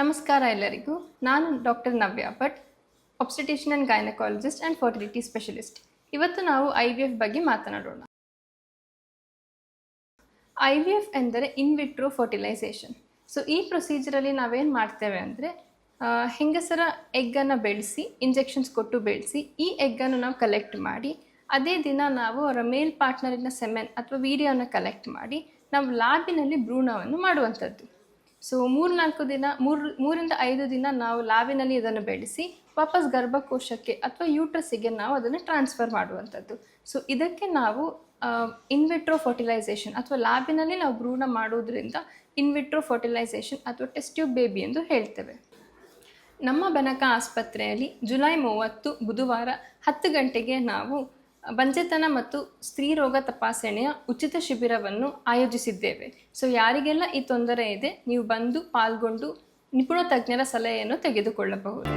ನಮಸ್ಕಾರ ಎಲ್ಲರಿಗೂ. ನಾನು doctor Navya Bhat, obstetrician and gynaecologist and fertility specialist. ಇವತ್ತು ನಾವು IVF ಬಗ್ಗೆ ಮಾತನಾಡೋಣ. IVF ಎಂದರೆ ಇನ್ ವಿಟ್ರೋ ಫರ್ಟಿಲೈಸೇಷನ್. ಸೊ ಈ ಪ್ರೊಸೀಜರಲ್ಲಿ ನಾವೇನು ಮಾಡ್ತೇವೆ ಅಂದರೆ ಹೆಂಗಸರ ಎಗ್ಗನ್ನು ಬೆಳೆಸಿ, ಇಂಜೆಕ್ಷನ್ಸ್ ಕೊಟ್ಟು ಬೆಳೆಸಿ, ಈ ಎಗ್ಗನ್ನು ನಾವು ಕಲೆಕ್ಟ್ ಮಾಡಿ, ಅದೇ ದಿನ ನಾವು ಅವರ ಮೇಲ್ ಪಾರ್ಟ್ನರಿನ ಸೆಮೆನ್ ಅಥವಾ ವೀರ್ಯವನ್ನು ಕಲೆಕ್ಟ್ ಮಾಡಿ ನಾವು ಲ್ಯಾಬಿನಲ್ಲಿ ಭ್ರೂಣವನ್ನು ಮಾಡುವಂಥದ್ದು. ಸೊ 3-4 5 ದಿನ ನಾವು ಲ್ಯಾಬಿನಲ್ಲಿ ಇದನ್ನು ಬೆಳೆಸಿ ವಾಪಸ್ ಗರ್ಭಕೋಶಕ್ಕೆ ಅಥವಾ ಯೂಟ್ರಸ್ಸಿಗೆ ನಾವು ಅದನ್ನು ಟ್ರಾನ್ಸ್ಫರ್ ಮಾಡುವಂಥದ್ದು. ಸೊ ಇದಕ್ಕೆ ನಾವು ಇನ್ವಿಟ್ರೋ ಫರ್ಟಿಲೈಸೇಷನ್ ಅಥವಾ ಲ್ಯಾಬಿನಲ್ಲಿ ನಾವು ಭ್ರೂಣ ಮಾಡೋದ್ರಿಂದ ಇನ್ವಿಟ್ರೋ ಫರ್ಟಿಲೈಸೇಷನ್ ಅಥವಾ ಟೆಸ್ಟ್ ಟ್ಯೂಬ್ ಬೇಬಿ ಎಂದು ಹೇಳ್ತೇವೆ. ನಮ್ಮ ಬೆನಕ ಆಸ್ಪತ್ರೆಯಲ್ಲಿ ಜುಲೈ 30 ಬುಧವಾರ 10 ಗಂಟೆಗೆ ನಾವು ಬಂಜೆತನ ಮತ್ತು ಸ್ತ್ರೀ ರೋಗ ತಪಾಸಣೆಯ ಉಚಿತ ಶಿಬಿರವನ್ನು ಆಯೋಜಿಸಿದ್ದೇವೆ. ಸೊ ಯಾರಿಗೆಲ್ಲ ಈ ತೊಂದರೆ ಇದೆ, ನೀವು ಬಂದು ಪಾಲ್ಗೊಂಡು ನಿಪುಣ ತಜ್ಞರ ಸಲಹೆಯನ್ನು ತೆಗೆದುಕೊಳ್ಳಬಹುದು.